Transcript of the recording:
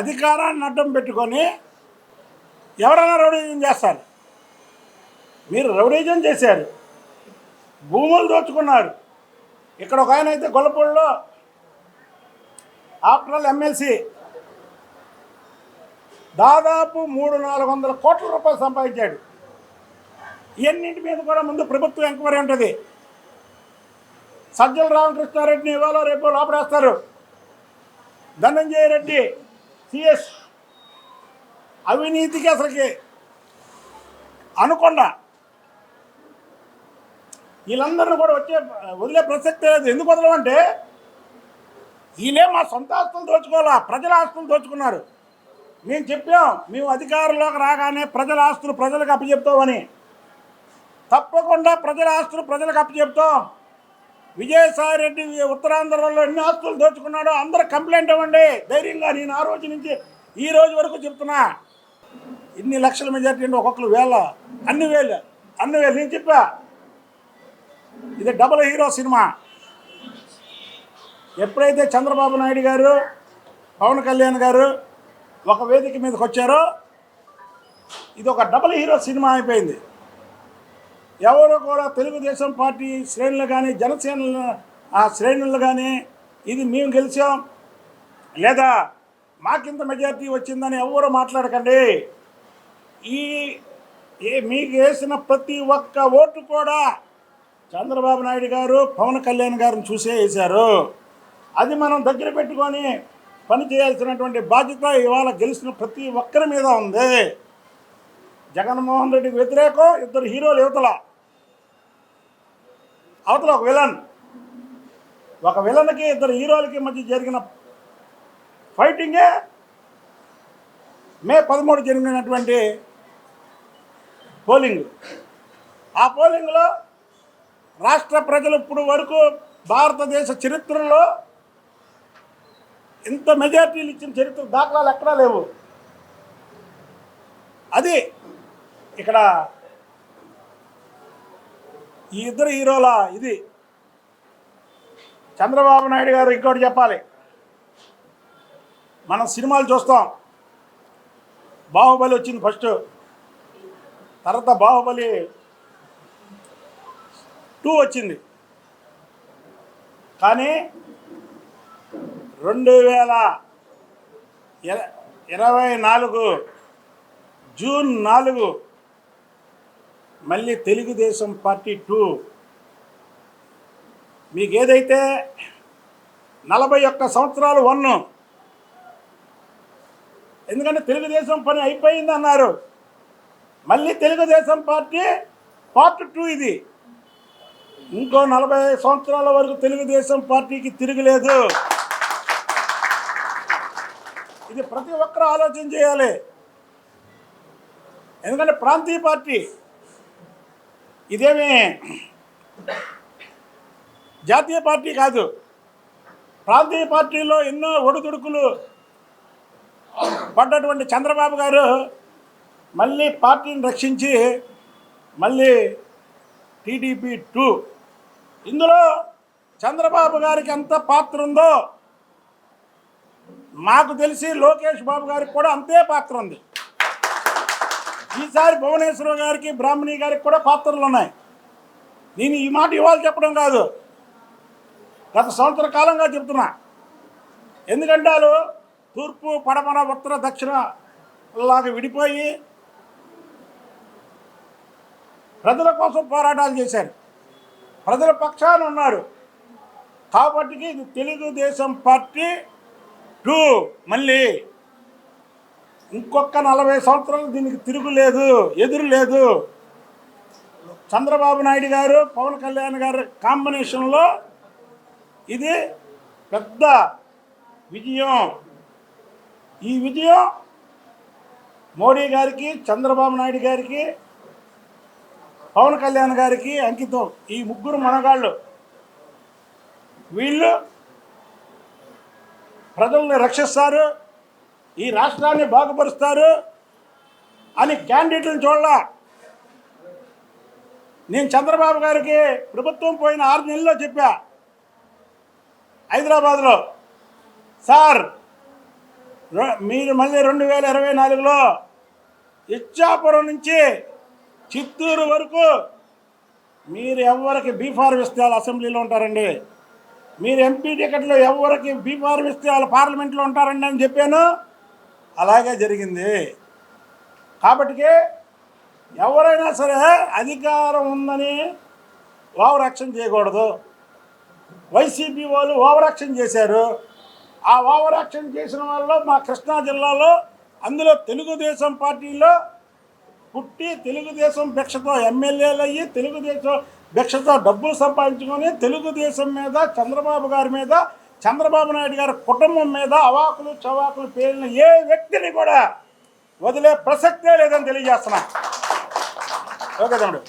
అధికారాన్ని అడ్డం పెట్టుకొని ఎవరైనా రౌడీజం చేస్తారు. మీరు రౌడీజం చేశారు, భూములు దోచుకున్నారు. ఇక్కడ ఒక ఆయన అయితే గొల్లపూడిలో ఆఫ్టర్ ఆల్ ఎమ్మెల్సీ దాదాపు 300-400 కోట్ల రూపాయలు సంపాదించాడు. ఇవన్నింటి మీద కూడా ముందు ప్రభుత్వం ఎంక్వైరీ ఉంటుంది. సజ్జల రామకృష్ణారెడ్డిని ఇవాళ రేపు లోపడేస్తారు. ధనంజయ రెడ్డి సిఎస్ అవినీతికి అసలుకి అనుకుండా వీళ్ళందరినీ కూడా వదిలే ప్రసక్తే లేదు. ఎందుకు వదలమంటే వీళ్ళే మా సొంత ఆస్తులు దోచుకోవాలా, ప్రజల ఆస్తులు దోచుకున్నారు. మేము చెప్పాం, మేము అధికారంలోకి రాగానే ప్రజల ఆస్తులు ప్రజలకు అప్పచెప్తామని. తప్పకుండా ప్రజల ఆస్తులు ప్రజలకు అప్పచెప్తాం. విజయసాయి రెడ్డి ఉత్తరాంధ్రలో ఎన్ని ఆస్తులు దోచుకున్నాడో అందరూ కంప్లైంట్ ఇవ్వండి ధైర్యంగా. నేను ఆ రోజు నుంచి ఈ రోజు వరకు చెప్తున్నా. ఇన్ని లక్షల మెజార్టీ అంటే ఒక్కొక్కరు అన్ని వేలు నేను చెప్పా. ఇది డబుల్ హీరో సినిమా. ఎప్పుడైతే చంద్రబాబు నాయుడు గారు, పవన్ కళ్యాణ్ గారు ఒక వేదిక మీదకి వచ్చారో ఇది ఒక డబుల్ హీరో సినిమా అయిపోయింది. ఎవరు కూడా తెలుగుదేశం పార్టీ శ్రేణులు కానీ జనసేన ఆ శ్రేణులు కానీ ఇది మేము గెలిచాం లేదా మాకింత మెజార్టీ వచ్చిందని ఎవరు మాట్లాడకండి. మీకు వేసిన ప్రతి ఒక్క ఓటు కూడా చంద్రబాబు నాయుడు గారు, పవన్ కళ్యాణ్ గారిని చూసే వేశారు. అది మనం దగ్గర పెట్టుకొని పని చేయాల్సినటువంటి బాధ్యత ఇవాళ గెలిచిన ప్రతి ఒక్కరి మీద ఉంది. జగన్మోహన్ రెడ్డికి వ్యతిరేకం ఇద్దరు హీరోలు, అవతల ఒక విలన్కి ఇద్దరు హీరోలకి మధ్య జరిగిన ఫైటింగే మే 13 జరిగినటువంటి పోలింగ్. ఆ పోలింగ్లో రాష్ట్ర ప్రజలు ఇప్పుడు వరకు భారతదేశ చరిత్రలో ఇంత మెజార్టీలు ఇచ్చిన చరిత్ర దాఖలాలు ఎక్కడా లేవు. అది ఇక్కడ ఈ ఇద్దరు హీరోల ఇది. చంద్రబాబు నాయుడు గారు ఇంకోటి చెప్పాలి. మనం సినిమాలు చూస్తాం. బాహుబలి వచ్చింది ఫస్ట్, తర్వాత బాహుబలి 2 వచ్చింది. కానీ 2024 జూన్ 4 మళ్ళీ తెలుగుదేశం పార్టీ 2 మీకు ఏదైతే 41 సంవత్సరాలు 1, ఎందుకంటే తెలుగుదేశం పని అయిపోయింది అన్నారు. మళ్ళీ తెలుగుదేశం పార్టీ పార్ట్ 2 ఇది. ఇంకో 40 సంవత్సరాల వరకు తెలుగుదేశం పార్టీకి తిరగలేదు. ఇది ప్రతి ఒక్కరూ ఆలోచన చేయాలి. ఎందుకంటే ప్రాంతీయ పార్టీ ఇదేమీ జాతీయ పార్టీ కాదు. ప్రాంతీయ పార్టీలో ఎన్నో ఒడిదుడుకులు పడ్డటువంటి చంద్రబాబు గారు మళ్ళీ పార్టీని రక్షించి మళ్ళీ టీడీపీ 2. ఇందులో చంద్రబాబు గారికి ఎంత పాత్ర ఉందో మాకు తెలిసి లోకేష్ బాబు గారికి కూడా అంతే పాత్ర ఉంది. ఈసారి భువనేశ్వర్ గారికి, బ్రాహ్మణి గారికి కూడా పాత్రలు ఉన్నాయి. నేను ఈ మాట ఇవాళ చెప్పడం కాదు, గత సంవత్సర కాలంగా చెప్తున్నా. ఎందుకంటే వాళ్ళు తూర్పు, పడమర, ఉత్తర, దక్షిణ లాగా విడిపోయి ప్రజల కోసం పోరాటాలు చేశారు, ప్రజల పక్షాన ఉన్నారు. కాబట్టి ఇది తెలుగుదేశం పార్టీ 2 మళ్ళీ ఇంకొక 40 సంవత్సరాలు దీనికి తిరుగులేదు, ఎదురు లేదు. చంద్రబాబు నాయుడు గారు, పవన్ కళ్యాణ్ గారు కాంబినేషన్లో ఇది పెద్ద విజయం. ఈ విజయం మోడీ గారికి, చంద్రబాబు నాయుడు గారికి, పవన్ కళ్యాణ్ గారికి అంకితం. ఈ ముగ్గురు మనగాళ్ళు వీళ్ళు ప్రజల్ని రక్షిస్తారు, ఈ రాష్ట్రాన్ని బాగుపరుస్తారు అని క్యాండిడేట్లను చూడాల. నేను చంద్రబాబు గారికి ప్రభుత్వం పోయిన 6 నెలల్లో చెప్పా హైదరాబాద్లో, సార్ మీరు మళ్ళీ 2024లో ఇచ్చాపురం నుంచి చిత్తూరు వరకు మీరు ఎవరికి బీఫార్మ్ ఇస్తే వాళ్ళు అసెంబ్లీలో ఉంటారండి, మీరు ఎంపీ టికెట్లు ఎవరికి బీఫార్మ్ ఇస్తే వాళ్ళు పార్లమెంట్లో ఉంటారండి అని చెప్పాను. అలాగే జరిగింది. కాబట్టి ఎవరైనా సరే అధికారం ఉందని ఓవర్ యాక్షన్ చేయకూడదు. వైసీపీ వాళ్ళు ఓవర్ యాక్షన్ చేశారు. ఆ ఓవర్ యాక్షన్ చేసిన వాళ్ళు మా కృష్ణా జిల్లాలో, అందులో తెలుగుదేశం పార్టీలో పుట్టి తెలుగుదేశం భిక్షతో ఎమ్మెల్యేలు అయ్యి తెలుగుదేశం భిక్షతో డబ్బులు సంపాదించుకొని తెలుగుదేశం మీద, చంద్రబాబు గారి మీద, చంద్రబాబు నాయుడు గారి కుటుంబం మీద అవాకులు చవాకులు పేలిన ఏ వ్యక్తిని కూడా వదిలే ప్రసక్తే లేదని తెలియజేస్తున్నా. ఓకే తమ్ముడు.